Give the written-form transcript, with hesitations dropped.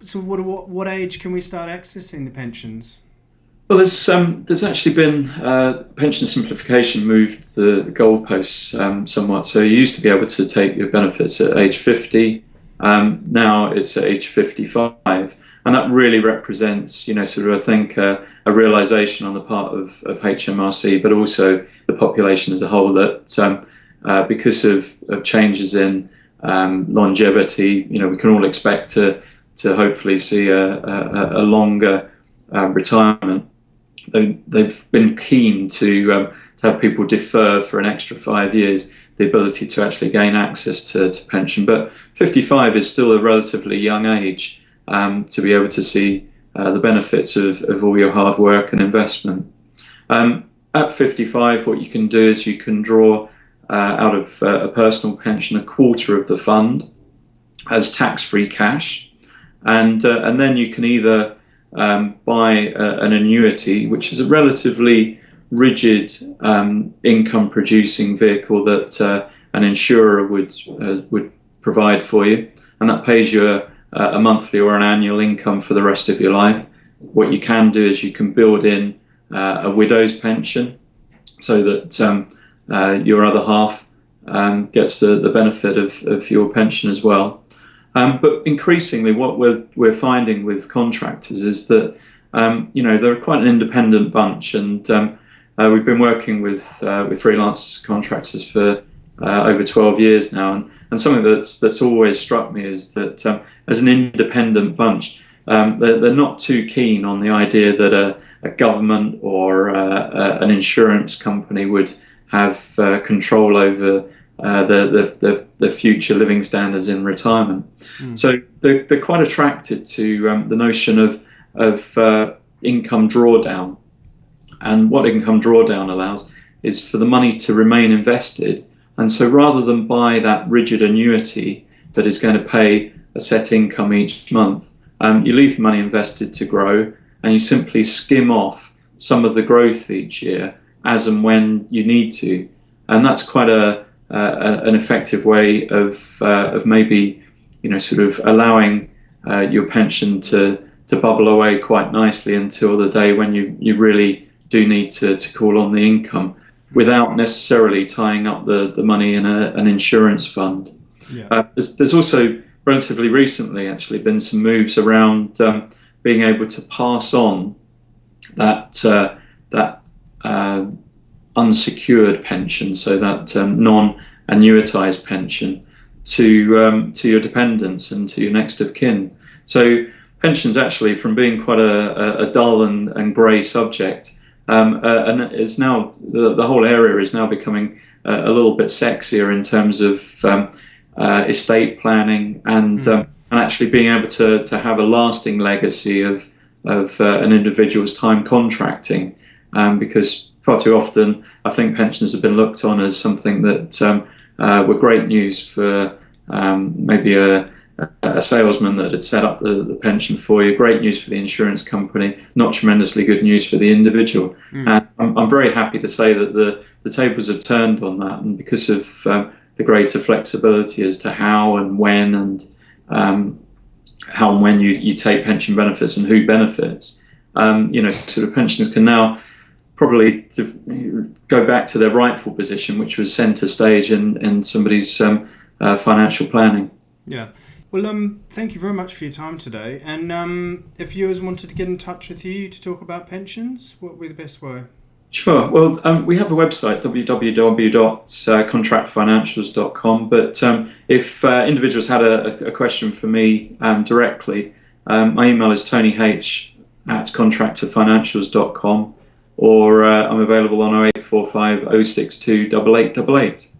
So what age can we start accessing the pensions? Well, there's actually been pension simplification moved the goalposts somewhat. So you used to be able to take your benefits at age 50. Now it's at age 55, and that really represents, sort of I think a realization on the part of HMRC, but also the population as a whole that because of changes in longevity, we can all expect to hopefully see a longer retirement. They've been keen to have people defer for an extra 5 years the ability to actually gain access to pension. But 55 is still a relatively young age to be able to see the benefits of all your hard work and investment. At 55, what you can do is you can draw out of a personal pension a quarter of the fund as tax-free cash, and then you can either buy an annuity, which is a relatively rigid income-producing vehicle that an insurer would provide for you, and that pays you a monthly or an annual income for the rest of your life. What you can do is you can build in a widow's pension, so that your other half gets the benefit of your pension as well. But increasingly, what we're finding with contractors is that they're quite an independent bunch, and we've been working with freelance contractors for over 12 years now, and something that's always struck me is that as an independent bunch, they're not too keen on the idea that a government or an insurance company would have control over the future living standards in retirement. So they're quite attracted to the notion of income drawdown. And what income drawdown allows is for the money to remain invested. And so rather than buy that rigid annuity that is going to pay a set income each month, you leave the money invested to grow, and you simply skim off some of the growth each year as and when you need to. And that's quite an effective way of maybe sort of allowing your pension to bubble away quite nicely until the day when you really do need to call on the income, without necessarily tying up the money in an insurance fund. Yeah. There's also relatively recently actually been some moves around being able to pass on that unsecured pension, so that non-annuitized pension, to your dependents and to your next of kin. So pensions actually, from being quite a dull and grey subject, and it's now the whole area is now becoming a little bit sexier in terms of estate planning and actually being able to have a lasting legacy of an individual's time contracting, because far too often I think pensions have been looked on as something that were great news for maybe a salesman that had set up the pension for you, great news for the insurance company, not tremendously good news for the individual. And I'm very happy to say that the tables have turned on that, and because of the greater flexibility as to how and when you take pension benefits and who benefits, sort of pensions can now probably go back to their rightful position, which was centre stage in somebody's financial planning. Yeah. Well, thank you very much for your time today. And if viewers wanted to get in touch with you to talk about pensions, what would be the best way? Sure. Well, we have a website, www.contractorfinancials.com. But if individuals had a question for me directly, my email is tonyh@contractorfinancials.com, or I'm available on 0845 062 8888.